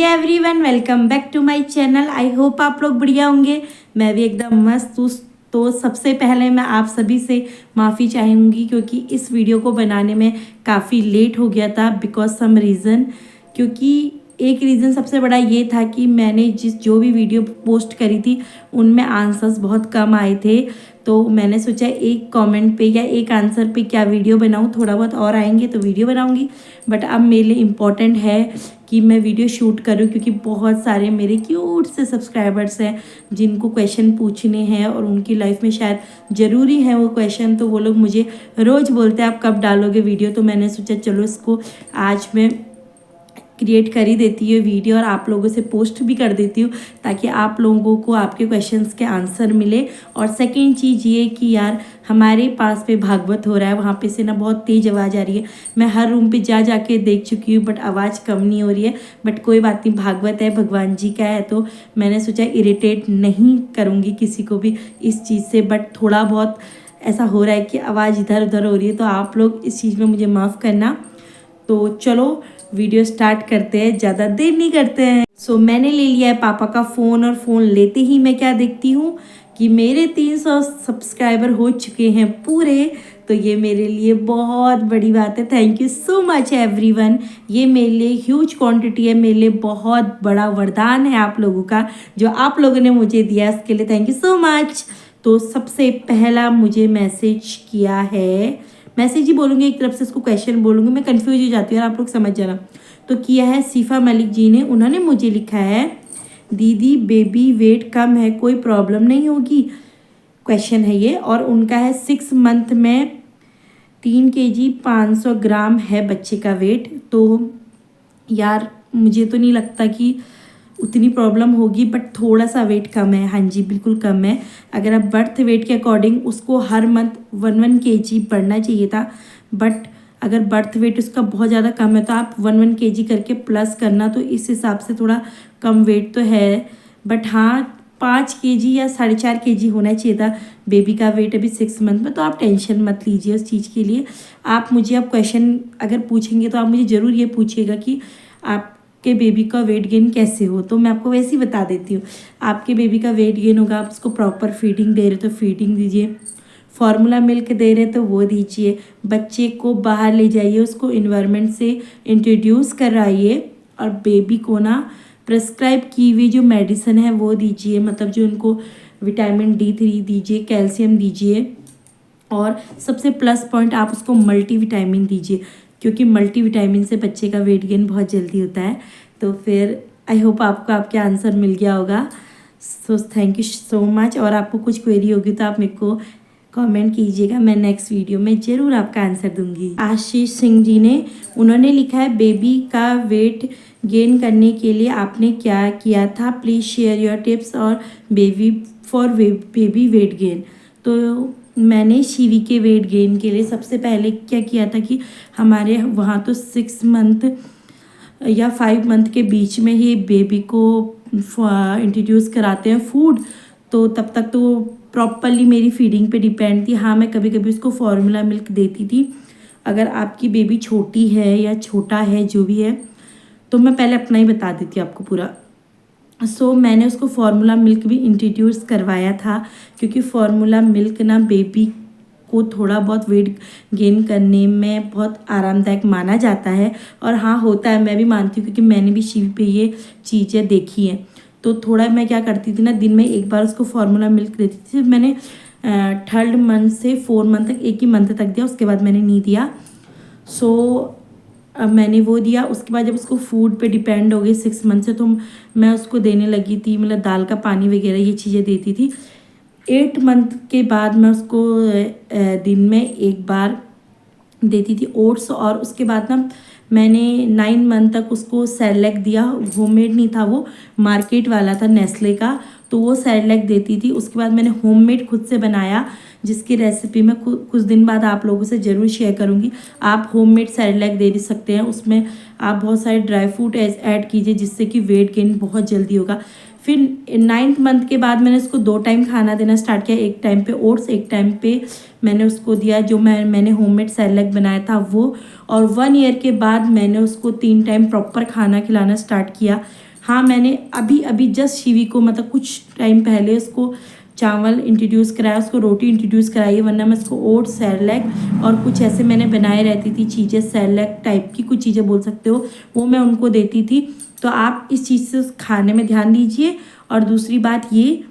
Everyone, welcome back to my channel. I hope आप लोग बढ़िया होंगे। मैं भी एकदम मस्त हूँ। तो सबसे पहले मैं आप सभी से माफ़ी चाहूँगी क्योंकि इस वीडियो को बनाने में काफ़ी लेट हो गया था बिकॉज सम रीज़न। क्योंकि एक रीज़न सबसे बड़ा ये था कि मैंने जो भी वीडियो पोस्ट करी थी उनमें आंसर्स बहुत कम आए थे। तो मैंने सोचा एक कमेंट पे या एक आंसर पे क्या वीडियो बनाऊँ, थोड़ा बहुत और आएंगे तो वीडियो बनाऊँगी। बट अब मेरे लिए इम्पॉर्टेंट है कि मैं वीडियो शूट करूँ क्योंकि बहुत सारे मेरे क्यूट से सब्सक्राइबर्स हैं जिनको क्वेश्चन पूछने हैं और उनकी लाइफ में शायद ज़रूरी है वो क्वेश्चन। तो वो लोग मुझे रोज़ बोलते हैं आप कब डालोगे वीडियो। तो मैंने सोचा चलो इसको आज मैं क्रिएट कर ही देती हूँ वीडियो और आप लोगों से पोस्ट भी कर देती हूँ ताकि आप लोगों को आपके क्वेश्चंस के आंसर मिले। और सेकंड चीज़ ये कि यार हमारे पास पे भागवत हो रहा है, वहाँ पे से ना बहुत तेज़ आवाज़ आ रही है। मैं हर रूम पे जा के देख चुकी हूँ बट आवाज़ कम नहीं हो रही है। बट कोई बात नहीं, भागवत है, भगवान जी का है, तो मैंने सोचा इरिटेट नहीं करूँगी किसी को भी इस चीज़ से। बट थोड़ा बहुत ऐसा हो रहा है कि आवाज़ इधर उधर हो रही है, तो आप लोग इस चीज़ में मुझे माफ़ करना। तो चलो वीडियो स्टार्ट करते हैं, ज़्यादा देर नहीं करते हैं। सो मैंने ले लिया है पापा का फ़ोन और फ़ोन लेते ही मैं क्या देखती हूँ कि मेरे 300 सब्सक्राइबर हो चुके हैं पूरे। तो ये मेरे लिए बहुत बड़ी बात है। Thank you so much everyone. ये मेरे लिए ह्यूज क्वांटिटी है, मेरे लिए बहुत बड़ा वरदान है आप लोगों का जो आप लोगों ने मुझे दिया, इसके लिए थैंक यू सो मच। तो सबसे पहला मुझे मैसेज किया है, मैसेज ही बोलूँगी एक तरफ से, इसको क्वेश्चन बोलूँगी, मैं कंफ्यूज हो जाती हूँ और आप लोग समझ जाना। तो किया है सीफा मलिक जी ने। उन्होंने मुझे लिखा है दीदी बेबी वेट कम है, कोई प्रॉब्लम नहीं होगी, क्वेश्चन है ये। और उनका है 6 मंथ में 3 kg 500 ग्राम है बच्चे का वेट। तो यार मुझे तो नहीं लगता कि उतनी प्रॉब्लम होगी बट थोड़ा सा वेट कम है। हाँ जी बिल्कुल कम है। अगर आप बर्थ वेट के अकॉर्डिंग उसको हर मंथ 1 kg बढ़ना चाहिए था, बट अगर बर्थ वेट उसका बहुत ज़्यादा कम है तो आप 1 kg करके प्लस करना, तो इस हिसाब से थोड़ा कम वेट तो है। बट हाँ 5 kg या 4.5 kg होना चाहिए था बेबी का वेट अभी 6 मंथ में। तो आप टेंशन मत लीजिए उस चीज़ के लिए। आप मुझे अब क्वेश्चन अगर पूछेंगे तो आप मुझे ज़रूर ये पूछिएगा कि आपके बेबी का वेट गेन कैसे हो, तो मैं आपको वैसे ही बता देती हूँ। आपके बेबी का वेट गेन होगा, आप उसको प्रॉपर फीडिंग दे रहे तो फीडिंग दीजिए, फार्मूला मिल्क दे रहे तो वो दीजिए, बच्चे को बाहर ले जाइए, उसको इन्वायरमेंट से इंट्रोड्यूस कराइए, और बेबी को ना प्रेस्क्राइब की हुई जो मेडिसिन है वो दीजिए, मतलब जो उनको विटामिन D3 दीजिए, कैल्शियम दीजिए। और सबसे प्लस पॉइंट आप उसको मल्टीविटामिन दीजिए क्योंकि मल्टीविटामिन से बच्चे का वेट गेन बहुत जल्दी होता है। तो फिर आई होप आपको आपके आंसर मिल गया होगा। So thank you so much. और आपको कुछ क्वेरी होगी तो आप मेरे को कमेंट कीजिएगा, मैं नेक्स्ट वीडियो में ज़रूर आपका आंसर दूंगी। आशीष सिंह जी ने, उन्होंने लिखा है बेबी का वेट गेन करने के लिए आपने क्या किया था, प्लीज़ शेयर योर टिप्स और बेबी बेबी वेट गेन। तो मैंने शिवी के वेट गेन के लिए सबसे पहले क्या किया था कि हमारे वहाँ तो 6 मंथ या 5 मंथ के बीच में ही बेबी को इंट्रोड्यूस कराते हैं फूड। तो तब तक तो प्रॉपरली मेरी फीडिंग पे डिपेंड थी। हाँ मैं कभी कभी उसको फार्मूला मिल्क देती थी। अगर आपकी बेबी छोटी है या छोटा है जो भी है, तो मैं पहले अपना ही बता देती हूँ आपको पूरा। सो मैंने उसको फार्मूला मिल्क भी इंट्रोड्यूस करवाया था क्योंकि फार्मूला मिल्क ना बेबी को थोड़ा बहुत वेट गेन करने में बहुत आरामदायक माना जाता है। और हाँ होता है, मैं भी मानती हूँ क्योंकि मैंने भी शिव पे ये चीज़ें देखी हैं। तो थोड़ा मैं क्या करती थी ना, दिन में एक बार उसको फार्मूला मिल्क देती थी। मैंने 3rd मंथ से 4 मंथ तक एक ही मंथ तक दिया, उसके बाद मैंने नहीं दिया। सो अब मैंने वो दिया। उसके बाद जब उसको फूड पे डिपेंड हो गई 6 मंथ से, तो मैं उसको देने लगी थी, मतलब दाल का पानी वगैरह ये चीज़ें देती थी। 8 मंथ के बाद मैं उसको दिन में एक बार देती थी ओट्स। और उसके बाद ना मैंने 9 मंथ तक उसको सेरेलैक दिया, होममेड नहीं था वो, मार्केट वाला था नेस्ले का। तो वो सेरेलैक देती थी। उसके बाद मैंने होममेड खुद से बनाया, जिसकी रेसिपी मैं कुछ दिन बाद आप लोगों से ज़रूर शेयर करूँगी। आप होममेड सेरेलैक दे सकते हैं, उसमें आप बहुत सारे ड्राई फ्रूट ऐड कीजिए, जिससे कि वेट गेन बहुत जल्दी होगा। फिर 9th मंथ के बाद मैंने उसको 2 टाइम खाना देना स्टार्ट किया। एक टाइम पे ओट्स, एक टाइम पे मैंने उसको दिया जो मैंने होममेड सेरेलैक बनाया था वो। और 1 ईयर के बाद मैंने उसको 3 टाइम प्रॉपर खाना खिलाना स्टार्ट किया। हाँ, मैंने अभी जस्ट शिवी को मतलब कुछ टाइम पहले उसको चावल इंट्रोड्यूस कराया, उसको रोटी इंट्रोड्यूस कराई, वरना मैं उसको ओट्स, सेरेलैक और कुछ ऐसे मैंने बनाए रहती थी चीज़ें, सेरेलैक टाइप की कुछ चीज़ें बोल सकते हो, वो मैं उनको देती थी। तो आप इस चीज़ से खाने में ध्यान दीजिए। और दूसरी बात ये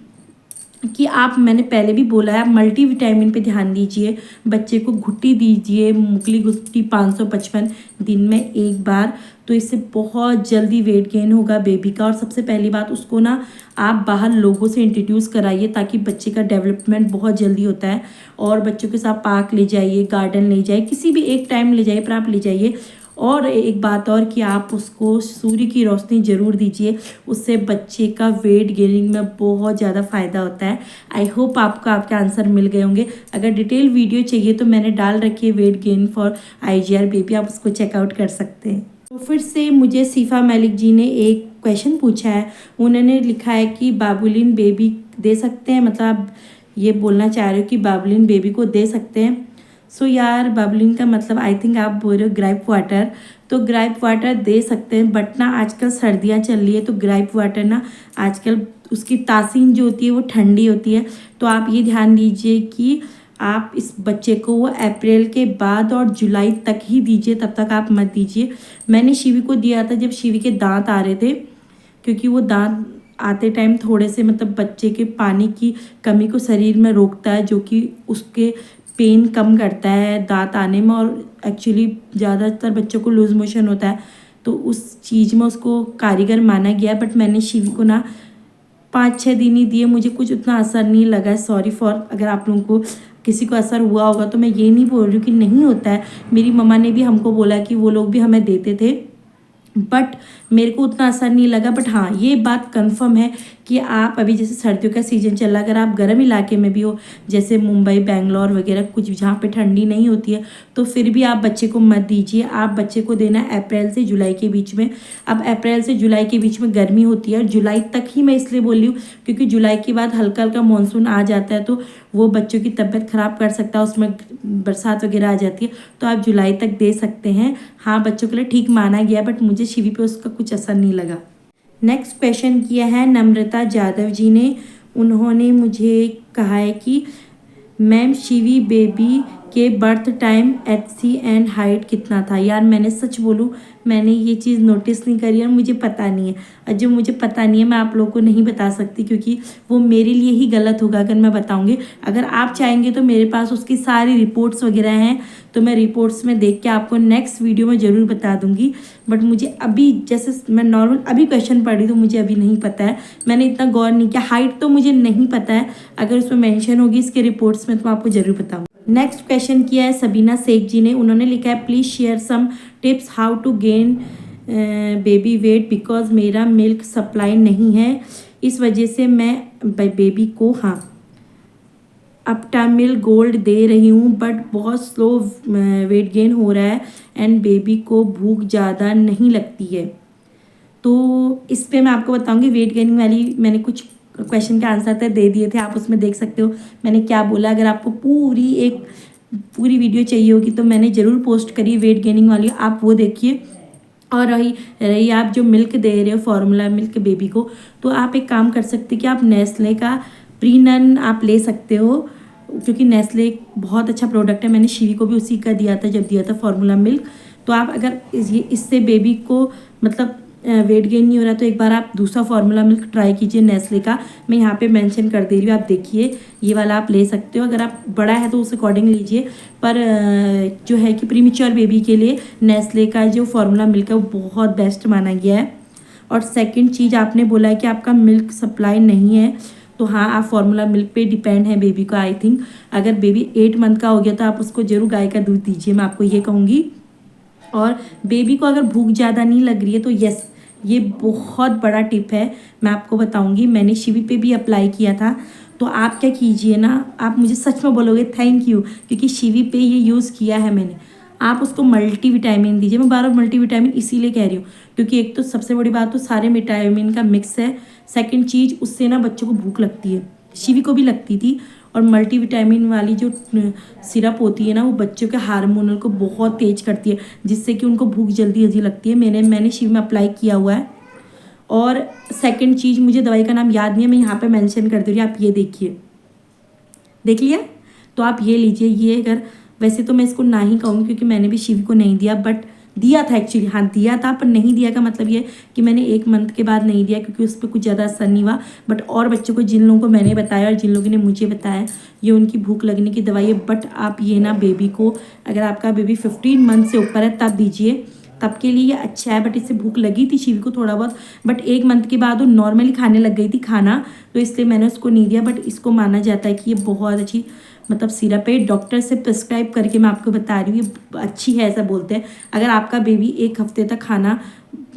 कि आप, मैंने पहले भी बोला है, आप मल्टीविटामिन पे ध्यान दीजिए। बच्चे को घुट्टी दीजिए, मुगली घुट्टी 555 दिन में 1 बार। तो इससे बहुत जल्दी वेट गेन होगा बेबी का। और सबसे पहली बात, उसको ना आप बाहर लोगों से इंट्रोड्यूस कराइए, ताकि बच्चे का डेवलपमेंट बहुत जल्दी होता है। और बच्चों के साथ पार्क ले जाइए, गार्डन ले जाइए, किसी भी एक टाइम ले जाइए, पर आप ले जाइए। और एक बात और कि आप उसको सूर्य की रोशनी ज़रूर दीजिए, उससे बच्चे का वेट गेनिंग में बहुत ज़्यादा फ़ायदा होता है। आई होप आपको आपके आंसर मिल गए होंगे। अगर डिटेल वीडियो चाहिए तो मैंने डाल रखी है weight gain for IGR baby, आप उसको चेकआउट कर सकते हैं। तो फिर से मुझे सीफा मलिक जी ने एक क्वेश्चन पूछा है। उन्होंने लिखा है कि बाबुलिन बेबी दे सकते हैं, मतलब आप ये बोलना चाह रहे हो कि बाबुलिन बेबी को दे सकते हैं। सो यार, बाबुलिन का मतलब आई थिंक आप बोल रहे हो ग्रेप वाटर। तो ग्रेप वाटर दे सकते हैं, बट ना आजकल सर्दियाँ चल रही है, तो ग्रेप वाटर ना आजकल उसकी तासीर जो होती है वो ठंडी होती है। तो आप ये ध्यान दीजिए कि आप इस बच्चे को वो अप्रैल के बाद और जुलाई तक ही दीजिए, तब तक आप मत दीजिए। मैंने शिवी को दिया था जब शिवी के दांत आ रहे थे, क्योंकि वो दांत आते टाइम थोड़े से मतलब बच्चे के पानी की कमी को शरीर में रोकता है, जो कि उसके पेन कम करता है दांत आने में। और एक्चुअली ज़्यादातर बच्चों को लूज मोशन होता है, तो उस चीज़ में उसको कारीगर माना गया। बट मैंने शिवी को ना 5-6 दिन ही दिए, मुझे कुछ उतना असर नहीं लगा। सॉरी फॉर अगर आप लोगों को किसी को असर हुआ होगा, तो मैं ये नहीं बोल रही हूँ कि नहीं होता है। मेरी मम्मा ने भी हमको बोला कि वो लोग भी हमें देते थे, बट मेरे को उतना असर नहीं लगा। बट हाँ, ये बात कंफर्म है कि आप अभी जैसे सर्दियों का सीज़न चल रहा है, अगर आप गर्म इलाके में भी हो, जैसे मुंबई, बेंगलोर वगैरह, कुछ जहाँ पे ठंडी नहीं होती है, तो फिर भी आप बच्चे को मत दीजिए। आप बच्चे को देना अप्रैल से जुलाई के बीच में। अब अप्रैल से जुलाई के बीच में गर्मी होती है, और जुलाई तक ही मैं इसलिए बोल रही हूँ क्योंकि जुलाई के बाद हल्का हल्का मानसून आ जाता है, तो वो बच्चों की तबीयत ख़राब कर सकता है, उसमें बरसात वगैरह आ जाती है। तो आप जुलाई तक दे सकते हैं। हाँ, बच्चों के लिए ठीक माना गया, बट मुझे शिवी पे उसका कुछ असर नहीं लगा। नेक्स्ट क्वेश्चन किया है नम्रता जादव जी ने। उन्होंने मुझे कहा है कि मैम, शिवी बेबी के birth time HC and height कितना था? यार, मैंने सच बोलूँ, मैंने ये चीज़ नोटिस नहीं करी और मुझे पता नहीं है। और जो मुझे पता नहीं है मैं आप लोगों को नहीं बता सकती, क्योंकि वो मेरे लिए ही गलत होगा अगर मैं बताऊंगी। अगर आप चाहेंगे तो मेरे पास उसकी सारी रिपोर्ट्स वगैरह हैं, तो मैं रिपोर्ट्स में देख के आपको नेक्स्ट वीडियो में ज़रूर बता दूंगी। बट मुझे अभी, जैसे मैं नॉर्मल अभी क्वेश्चन पढ़ी, तो मुझे अभी नहीं पता है, मैंने इतना गौर नहीं किया। हाइट तो मुझे नहीं पता है, अगर उसमें मेंशन होगी इसके रिपोर्ट्स में तो मैं आपको ज़रूर बताऊँगी। नेक्स्ट क्वेश्चन किया है सबीना शेख जी ने। उन्होंने लिखा है, please share some tips how to gain baby weight, because मेरा मिल्क सप्लाई नहीं है, इस वजह से मैं बेबी को अपटामिल गोल्ड दे रही हूँ, बट बहुत स्लो वेट गेन हो रहा है एंड बेबी को भूख ज़्यादा नहीं लगती है। तो इस पे मैं आपको बताऊंगी वेट गेनिंग वाली, मैंने कुछ क्वेश्चन के आंसर तक दे दिए थे, आप उसमें देख सकते हो मैंने क्या बोला। अगर आपको पूरी वीडियो चाहिए होगी तो मैंने ज़रूर पोस्ट करी वेट गेनिंग वाली, आप वो देखिए। और रही आप जो मिल्क दे रहे हो, फॉर्मूला मिल्क बेबी को, तो आप एक काम कर सकते कि आप नेस्ले का प्रीनन आप ले सकते हो, क्योंकि नेस्ले एक बहुत अच्छा प्रोडक्ट है। मैंने शिवी को भी उसी का दिया था जब दिया था फॉर्मूला मिल्क। तो आप अगर इससे बेबी को मतलब वेट गेन नहीं हो रहा, तो एक बार आप दूसरा फार्मूला मिल्क ट्राई कीजिए नेस्ले का, मैं यहाँ पे मेंशन कर दे रही हूँ, आप देखिए, ये वाला आप ले सकते हो। अगर आप बड़ा है तो उस अकॉर्डिंग लीजिए, पर जो है कि प्रीमेच्योर बेबी के लिए नेस्ले का जो फार्मूला मिल्क है वो बहुत बेस्ट माना गया है। और सेकंड चीज़, आपने बोला है कि आपका मिल्क सप्लाई नहीं है, तो हाँ, आप फार्मूला मिल्क पे डिपेंड है बेबी का। आई थिंक अगर बेबी 8 मंथ का हो गया तो आप उसको जरूर गाय का दूध दीजिए, मैं आपको ये कहूँगी। और बेबी को अगर भूख ज़्यादा नहीं लग रही है तो यस, ये बहुत बड़ा टिप है, मैं आपको बताऊंगी। मैंने शिवी पे भी अप्लाई किया था। तो आप क्या कीजिए ना, आप मुझे सच में बोलोगे थैंक यू, क्योंकि शिवी पे ये यूज़ किया है मैंने। आप उसको मल्टीविटामिन दीजिए। मैं बार बार मल्टीविटामिन इसीलिए कह रही हूँ क्योंकि एक तो सबसे बड़ी बात तो सारे विटामिन का मिक्स है। सेकंड चीज़, उससे ना बच्चों को भूख लगती है, शिवी को भी लगती थी। और मल्टीविटामिन वाली जो सिरप होती है ना, वो बच्चों के हार्मोनल को बहुत तेज करती है, जिससे कि उनको भूख जल्दी जल्दी लगती है। मैंने शिवी में अप्लाई किया हुआ है। और सेकंड चीज़, मुझे दवाई का नाम याद नहीं है, मैं यहाँ पे मेंशन कर दे रही हूँ, आप ये देखिए, देख लिया? तो आप ये लीजिए। ये अगर, वैसे तो मैं इसको ना ही कहूँगी क्योंकि मैंने भी शिवी को नहीं दिया, बट दिया था एक्चुअली, हाँ दिया था, पर नहीं दिया का मतलब ये कि मैंने 1 मंथ के बाद नहीं दिया क्योंकि उस पर कुछ ज़्यादा असर नहीं हुआ। बट और बच्चों को, जिन लोगों को मैंने बताया और जिन लोगों ने मुझे बताया, ये उनकी भूख लगने की दवाई है। बट आप ये ना बेबी को, अगर आपका बेबी 15 मंथ से ऊपर है तब दीजिए, तब के लिए ये अच्छा है। बट इससे भूख लगी थी शिवी को थोड़ा बहुत, बट 1 मंथ के बाद वो नॉर्मली खाने लग गई थी खाना, तो इसलिए मैंने उसको नहीं दिया। बट इसको माना जाता है कि ये बहुत अच्छी मतलब सिरप है, डॉक्टर से प्रिस्क्राइब करके मैं आपको बता रही हूँ, ये अच्छी है ऐसा बोलते हैं। अगर आपका बेबी 1 हफ्ते तक खाना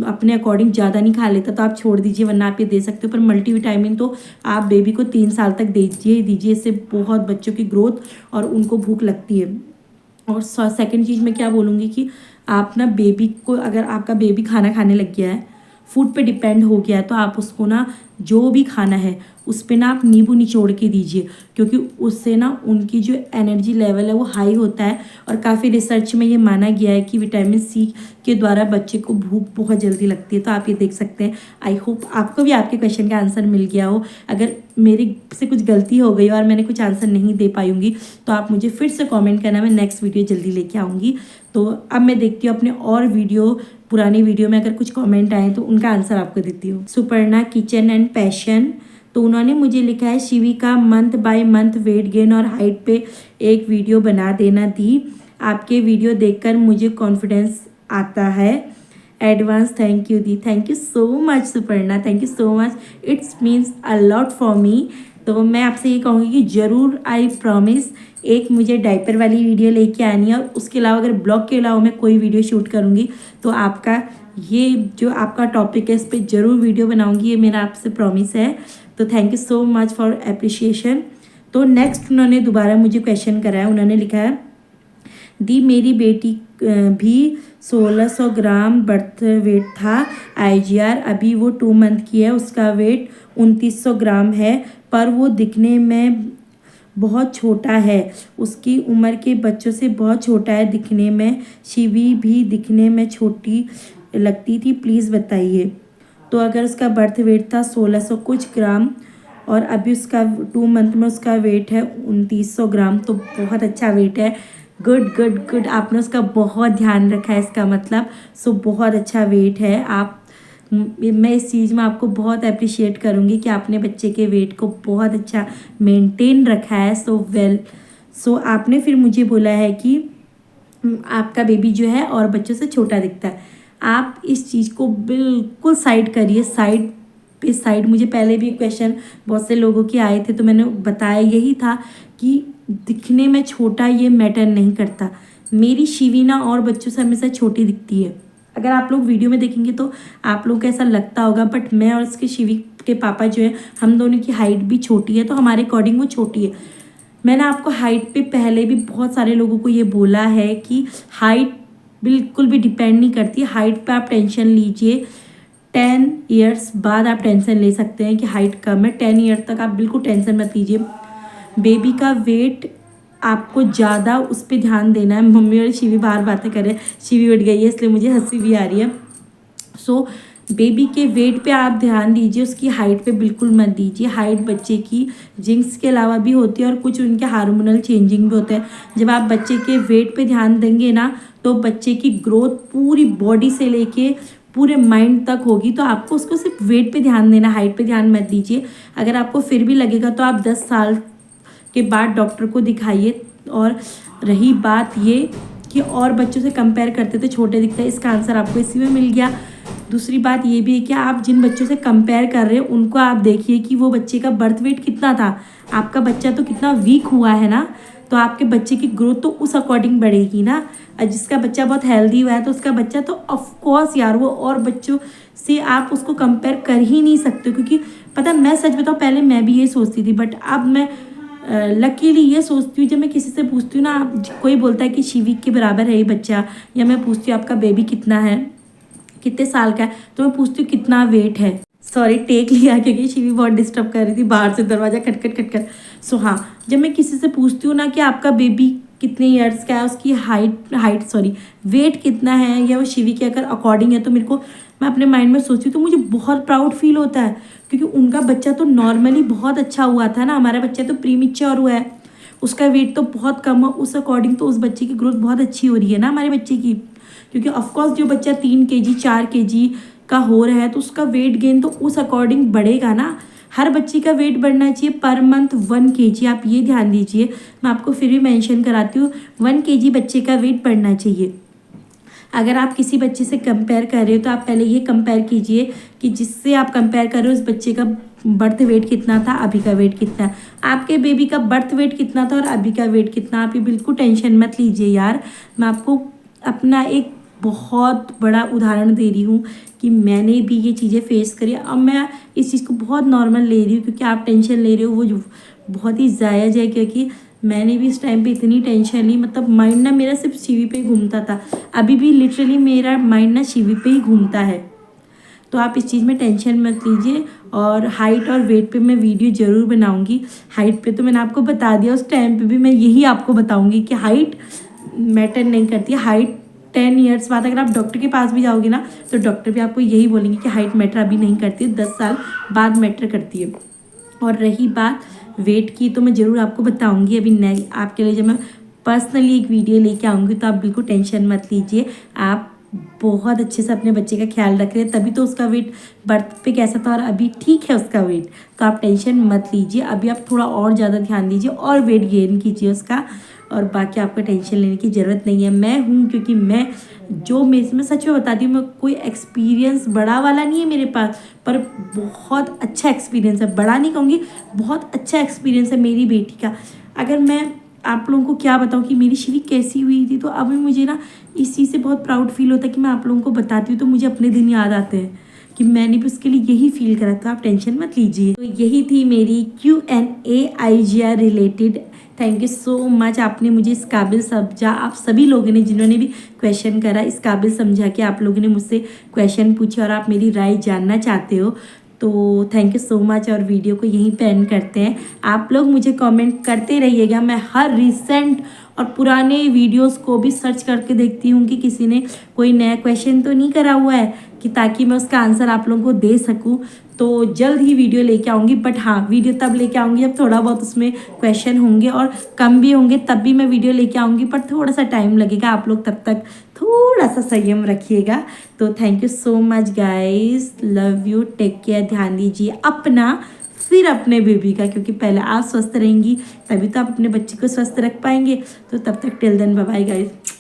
अपने अकॉर्डिंग ज़्यादा नहीं खा लेता तो आप छोड़ दीजिए, वरना आप ये दे सकते हो। पर मल्टीविटामिन तो आप बेबी को 3 साल तक दीजिए। इससे बहुत बच्चों की ग्रोथ और उनको भूख लगती है। और सेकंड चीज़ मैं क्या बोलूँगी कि आप ना बेबी को, अगर आपका बेबी खाना खाने लग गया है, फूड पे डिपेंड हो गया है, तो आप उसको ना जो भी खाना है उस पे ना आप नींबू निचोड़ के दीजिए, क्योंकि उससे ना उनकी जो एनर्जी लेवल है वो हाई होता है। और काफ़ी रिसर्च में ये माना गया है कि विटामिन सी के द्वारा बच्चे को भूख बहुत जल्दी लगती है। तो आप ये देख सकते हैं। आई होप आपको भी आपके क्वेश्चन का आंसर मिल गया हो। अगर मेरी से कुछ गलती हो गई और मैंने कुछ आंसर नहीं दे पाई होंगी तो आप मुझे फिर से कमेंट करना, मैं नेक्स्ट वीडियो जल्दी लेके आऊँगी। तो अब मैं देखती हूँ अपने और वीडियो, पुरानी वीडियो में अगर कुछ कमेंट आए तो उनका आंसर आपको देती हूँ। सुपर्णा किचन एंड पैशन, तो उन्होंने मुझे लिखा है शिवी का month by month weight gain और हाइट पे एक वीडियो बना देना दी। आपके वीडियो देखकर मुझे कॉन्फिडेंस आता है। Advance thank you the. Thank you so much Suparna, thank you so much, it's means a lot for me. तो मैं आपसे ये कहूँगी कि ज़रूर, आई प्रॉमिस, एक मुझे डायपर वाली वीडियो लेके आनी है, और उसके अलावा अगर ब्लॉग के अलावा मैं कोई वीडियो शूट करूँगी तो आपका ये जो आपका टॉपिक है इस पर ज़रूर वीडियो बनाऊँगी, ये मेरा आपसे प्रॉमिस है। तो thank you so much for appreciation. तो नेक्स्ट उन्होंने दोबारा मुझे क्वेश्चन करा है, उन्होंने लिखा है दी मेरी बेटी भी 1600 ग्राम बर्थ वेट था, IGR अभी वो 2 मंथ की है, उसका वेट 2900 ग्राम है, पर वो दिखने में बहुत छोटा है, उसकी उम्र के बच्चों से बहुत छोटा है दिखने में। शिवी भी दिखने में छोटी लगती थी, प्लीज़ बताइए। तो अगर उसका बर्थ वेट था 1600 कुछ ग्राम और अभी उसका 2 मंथ में उसका वेट है 2900 ग्राम, तो बहुत अच्छा वेट है। गुड गुड गुड, आपने उसका बहुत ध्यान रखा है इसका मतलब। सो बहुत अच्छा वेट है। आप, मैं इस चीज़ में आपको बहुत अप्रिशिएट करूँगी कि आपने बच्चे के वेट को बहुत अच्छा मेंटेन रखा है। सो वेल, सो आपने फिर मुझे बोला है कि आपका बेबी जो है और बच्चों से छोटा दिखता है। आप इस चीज़ को बिल्कुल साइड करिए, साइड। मुझे पहले भी क्वेश्चन बहुत से लोगों के आए थे तो मैंने बताया यही था कि दिखने में छोटा ये मैटर नहीं करता। मेरी शिवीना और बच्चों से हमेशा छोटी दिखती है। अगर आप लोग वीडियो में देखेंगे तो आप लोग को ऐसा लगता होगा, बट मैं और उसके शिवी के पापा जो है, हम दोनों की हाइट भी छोटी है, तो हमारे अकॉर्डिंग वो छोटी है। मैंने आपको हाइट पे पहले भी बहुत सारे लोगों को ये बोला है कि हाइट बिल्कुल भी डिपेंड नहीं करती। हाइट पे आप टेंशन लीजिए 10 ईयर्स बाद आप टेंशन ले सकते हैं कि हाइट कम है। 10 ईयर तक आप बिल्कुल टेंशन मत लीजिए। बेबी का वेट आपको ज़्यादा उस पर ध्यान देना है। मम्मी और शिवी बाहर बातें कर रहे हैं, शिवी उठ गई है इसलिए मुझे हंसी भी आ रही है। सो बेबी के वेट पे आप ध्यान दीजिए, उसकी हाइट पे बिल्कुल मत दीजिए। हाइट बच्चे की जिंक्स के अलावा भी होती है और कुछ उनके हार्मोनल चेंजिंग भी होते हैं। जब आप बच्चे के वेट पे ध्यान देंगे ना तो बच्चे की ग्रोथ पूरी बॉडी से लेके पूरे माइंड तक होगी। तो आपको उसको सिर्फ वेट पे ध्यान देना, हाइट पे ध्यान मत दीजिए। अगर आपको फिर भी लगेगा तो आप 10 साल के बाद डॉक्टर को दिखाइए। और रही बात ये कि और बच्चों से कंपेयर करते थे छोटे दिखते हैं, इसका आंसर आपको इसी में मिल गया। दूसरी बात ये भी है कि आप जिन बच्चों से कंपेयर कर रहे हैं उनको आप देखिए कि वो बच्चे का बर्थ वेट कितना था। आपका बच्चा तो कितना वीक हुआ है ना, तो आपके बच्चे की ग्रोथ तो उस अकॉर्डिंग बढ़ेगी ना। जिसका बच्चा बहुत हेल्दी हुआ है तो उसका बच्चा तो ऑफकोर्स यार वो और बच्चों से आप उसको कंपेयर कर ही नहीं सकते। क्योंकि पता है, मैं सच बताऊँ, पहले मैं भी ये सोचती थी, बट अब मैं लकीली ये सोचती हूँ, जब मैं किसी से पूछती हूँ ना, कोई बोलता है कि शिविक के बराबर है ये बच्चा, या मैं पूछती हूँ आपका बेबी कितना है, कितने साल का है, तो मैं पूछती हूँ कितना वेट है। सॉरी, टेक लिया क्योंकि शिवी बहुत डिस्टर्ब कर रही थी, बाहर से दरवाज़ा खटखट खटखट। सो हाँ, जब मैं किसी से पूछती हूँ ना कि आपका बेबी कितने ईयर्स का है, उसकी वेट कितना है, या वो शिवी के अगर अकॉर्डिंग है, तो मेरे को, मैं अपने माइंड में सोचती हूँ तो मुझे बहुत प्राउड फील होता है। क्योंकि उनका बच्चा तो नॉर्मली बहुत अच्छा हुआ था ना, हमारा बच्चा तो प्रीमेच्योर हुआ है, उसका वेट तो बहुत कम है, उस अकॉर्डिंग तो उस बच्चे की ग्रोथ बहुत अच्छी हो रही है ना हमारे बच्चे की। क्योंकि ऑफकोर्स जो बच्चा 3 kg 4 kg का हो रहा है, तो उसका वेट गेन तो उस अकॉर्डिंग बढ़ेगा ना। हर बच्चे का वेट बढ़ना चाहिए पर मंथ 1 kg, आप ये ध्यान दीजिए। मैं आपको फिर भी मेंशन कराती हूँ, 1 kg बच्चे का वेट बढ़ना चाहिए। अगर आप किसी बच्चे से कंपेयर कर रहे हो, तो आप पहले ये कंपेयर कीजिए कि जिससे आप कंपेयर कर रहे हो उस बच्चे का बर्थ वेट कितना था, अभी का वेट कितना है, आपके बेबी का बर्थ वेट कितना था और अभी का वेट कितना। आप ये बिल्कुल टेंशन मत लीजिए यार, मैं आपको अपना एक बहुत बड़ा उदाहरण दे रही हूँ कि मैंने भी ये चीज़ें फेस करी। अब मैं इस चीज़ को बहुत नॉर्मल ले रही हूँ, क्योंकि आप टेंशन ले रहे हो वो बहुत ही जायज़ है। क्योंकि मैंने भी इस टाइम पे इतनी टेंशन ली, मतलब माइंड ना मेरा सिर्फ शिवी पे ही घूमता था, अभी भी लिटरली मेरा माइंड ना शिवी पे ही घूमता है। तो आप इस चीज़ में टेंशन मत लीजिए। और हाइट और वेट पे मैं वीडियो ज़रूर बनाऊंगी। हाइट पे तो मैंने आपको बता दिया, उस टाइम पे भी मैं यही आपको बताऊंगी कि हाइट मैटर नहीं करती है। हाइट 10 ईयर्स बाद अगर आप डॉक्टर के पास भी जाओगे ना, तो डॉक्टर भी आपको यही बोलेंगे कि हाइट मैटर अभी नहीं करती है, 10 साल बाद मैटर करती है। और रही बात वेट की, तो मैं ज़रूर आपको बताऊंगी अभी नई आपके लिए, जब मैं पर्सनली एक वीडियो लेके आऊँगी, तो आप बिल्कुल टेंशन मत लीजिए। आप बहुत अच्छे से अपने बच्चे का ख्याल रख रहे हैं, तभी तो उसका वेट बर्थ पे कैसा था और अभी ठीक है उसका वेट। तो आप टेंशन मत लीजिए, अभी आप थोड़ा और ज़्यादा ध्यान दीजिए और वेट गेन कीजिए उसका, और बाकी आपको टेंशन लेने की ज़रूरत नहीं है। मैं हूँ, क्योंकि मैं सच में बताती हूँ, मैं कोई एक्सपीरियंस बड़ा वाला नहीं है मेरे पास, पर बहुत अच्छा एक्सपीरियंस है। बड़ा नहीं कहूँगी, बहुत अच्छा एक्सपीरियंस है मेरी बेटी का। अगर मैं आप लोगों को क्या बताऊँ कि मेरी शिवी कैसी हुई थी, तो अभी मुझे ना इस चीज़ से बहुत प्राउड फील होता है कि मैं आप लोगों को बताती हूँ, तो मुझे अपने दिन याद आते हैं कि मैंने भी उसके लिए यही फील करा था। आप टेंशन मत लीजिए। तो यही थी मेरी Q&A IGR related. Thank you so much, आपने मुझे इस काबिल समझा। आप सभी लोगों ने जिन्होंने भी क्वेश्चन करा, इस काबिल समझा कि आप लोगों ने मुझसे क्वेश्चन पूछे और आप मेरी राय जानना चाहते हो। तो थैंक यू सो मच, और वीडियो को यहीं पे एंड करते हैं। आप लोग मुझे कमेंट करते रहिएगा। मैं हर रिसेंट और पुराने वीडियोस को भी सर्च करके देखती हूँ कि किसी ने कोई नया क्वेश्चन तो नहीं करा हुआ है, कि ताकि मैं उसका आंसर आप लोगों को दे सकूँ। तो जल्द ही वीडियो लेके आऊँगी, बट हाँ, वीडियो तब लेके आऊँगी जब थोड़ा बहुत उसमें क्वेश्चन होंगे, और कम भी होंगे तब भी मैं वीडियो लेके आऊँगी, पर थोड़ा सा टाइम लगेगा। आप लोग तब तक थोड़ा सा संयम रखिएगा। तो thank you so much guys, love you, take care, ध्यान दीजिए अपना, फिर अपने बेबी का, क्योंकि पहले आप स्वस्थ रहेंगी तभी तो आप अपने बच्चे को स्वस्थ रख पाएंगे। तो तब तक till then bye bye guys.